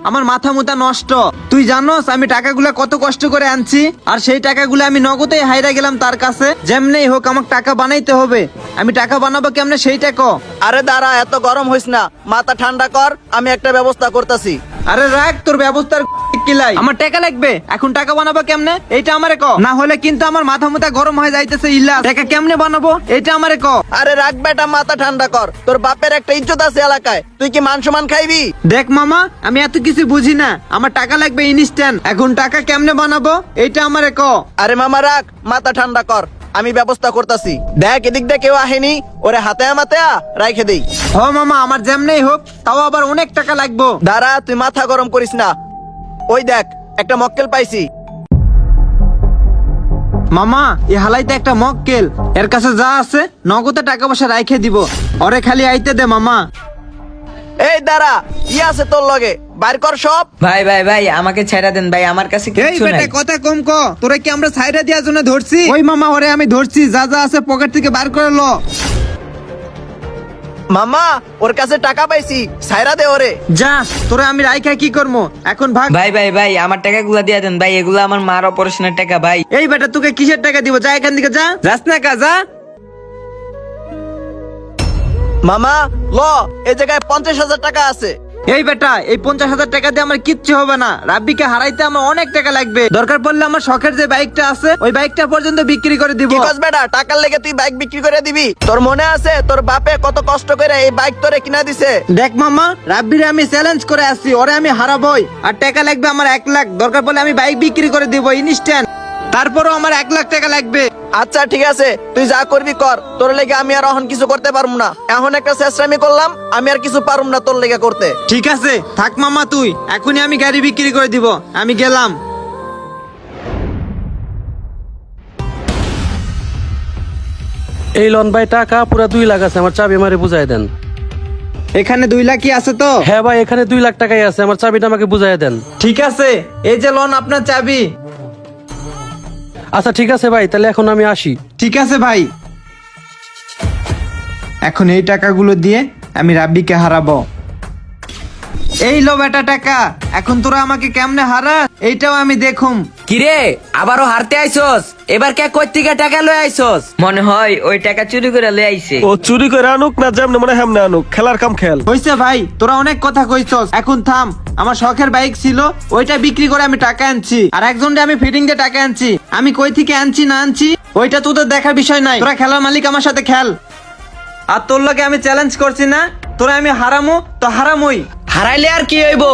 আমার মাথা মুথা নষ্ট। তুই জানোস আমি টাকাগুলা কত কষ্ট করে আনছি, আর সেই টাকাগুলো আমি নগদে হাইরা গেলাম তার কাছে। যেমনেই হোক আমাকে টাকা বানাইতে হবে। আমি টাকা বানাবো কেমনে সেইটা ক। আরে দাঁড়া, এত গরম হইস না, মাথা ঠান্ডা কর, আমি একটা ব্যবস্থা করতেছি। আরে রাখ তোর ব্যবস্থার কিলাই, আমার টাকা লাগবে। এখন টাকা বানাবো কেমনে এইটা আমারে ক, না হলে কিন্তু আমার মাথা মুথা গরম হয়ে যাইতেছে। ইল্লা টাকা কেমনে বানাবো এইটা আমারে ক। আরে রাখ বেটা, মাথা ঠান্ডা কর, তোর বাপের একটা ইজ্জত আছে এলাকায়, তুই কি মান সম্মান খাইবি? দেখ মামা, আমি এত কিছু বুঝি না, আমার টাকা লাগবে ইনস্ট্যান্ট। এখন টাকা কেমনে বানাবো এইটা আমারে ক। আরে মামা রাখ, মাথা ঠান্ডা কর, আমি ব্যবস্থা করতেছি। দেখ এদিক দিয়ে কেউ আহেনি, ওরে হাতে মাতেয়া রাইখে দেই। হ মামা, আমার যেমনেই হোক, তাও আবার অনেক টাকা লাগবে। দাঁড়া, তুই মাথা গরম করিস না। ওই দেখ একটা মক্কেল পাইছি। মামা এই হালাইতে একটা মক্কেল, এর কাছে যা আছে নগদে টাকা পয়সা রাইখে দিব। ওরে খালি আইতে দে মামা। এই দাঁড়া, কি আছে তোর লগে, বাইর কর সব। ভাই ভাই ভাই আমাকে ছেড়ে দেন ভাই, আমার কাছে এই কিছু বেটা নাই। কথা কম ক, তোরে কি আমরা সাইডে দেওয়ার জন্য ধরছি? ওই মামা ওরে আমি ধরছি, যা যা আছে পকেট থেকে বার করে লো। মামা ওর কাছে টাকা পাইছি, সাইরা দে ওরে। যা, তোরে আমি রাইখা কি করবো এখন, ভাগ। ভাই ভাই ভাই আমার টাকাগুলো দিয়ে দেন ভাই, এগুলো আমার মার অপারেশনের টাকা ভাই। এই বেটা তোকে কিসের টাকা দিব, যা এখান থেকে, যা, যাস না কা, যা। মামা ল, এই জায়গায় 50,000 টাকা আছে। এই বেটা এই 50,000 টাকা দিয়ে আমার কিচ্ছু হবে না। রাব্বিকে হারাইতে আমার অনেক টাকা লাগবে। দরকার পড়লে আমার শখের যে বাইকটা আছে ওই বাইকটা পর্যন্ত বিক্রি করে দিব। কি কস বেটা, টাকার লেগে তুই বাইক বিক্রি করে দিবি? তোর মনে আছে তোর বাপে কত কষ্ট করে এই বাইক তোরে কিনা দিছে? দেখ মামা, রাব্বিরে আমি চ্যালেঞ্জ করে আসছি, ওরে আমি হারাবই। আর টাকা লাগবে আমার 1 লাখ, দরকার পড়লে আমি বাইক বিক্রি করে দিব ইনস্ট্যান্ট। তারপরও আমার 1 লাখ টাকা লাগবে। আচ্ছা ঠিক আছে, তুই যা করবি কর, তোর লেগে আমি আর এখন কিছু করতে পারবো না। এখন একটা চেষ্টামি করলাম, আমি আর কিছু পারুম না তোর লেগে করতে। ঠিক আছে থাক মামা, তুই এখনই আমি গাড়ি বিক্রি করে দিব। আমি গেলাম। এই লন ভাই, টাকা পুরা 2 লাখ আছে, আমার চাবি আমারে বুঝাই দেন। এখানে 2 লাখই আছে তো? হ্যাঁ ভাই, এখানে 2 লাখ টাকাই আছে, আমার চাবিটা আমাকে বুঝাই দেন। ঠিক আছে, এই যে লোন আপনার চাবি। আচ্ছা ঠিক আছে ভাই, তাহলে এখন আমি আসি। ঠিক আছে ভাই, এখন এই টাকাগুলো দিয়ে আমি রাব্বিকে হারাবো। এই লো বেটা টাকা, এখন তোরা আমাকে কেমনে হারাস এইটাও আমি দেখুম। কিরে আবারও হারতে আইছস? এবার কে কই থেকে টাকা লই আইছস? মনে হয় ওই টাকা চুরি করে লই আইছে। ও চুরি করে আনুক না যেমনে মনে হেমনে আনুক, খেলার কাম খেল। হইছে ভাই, তোরা অনেক কথা কইছস, এখন থাম। আমার শখের বাইক ছিল, ওইটা বিক্রি করে আমি টাকা আনছি। আর একজনকে আমি ফিটিং দিয়ে টাকা আনছি। আমি কই থেকে আনছি না আনছি ওইটা তোদের দেখার বিষয় নাই। তোরা খেলার মালিক, আমার সাথে খেল। আর তোর লগে আমি চ্যালেঞ্জ করছি না, তোরা আমি হারামু তো হারামুই। হারাইলে আর কি হইব?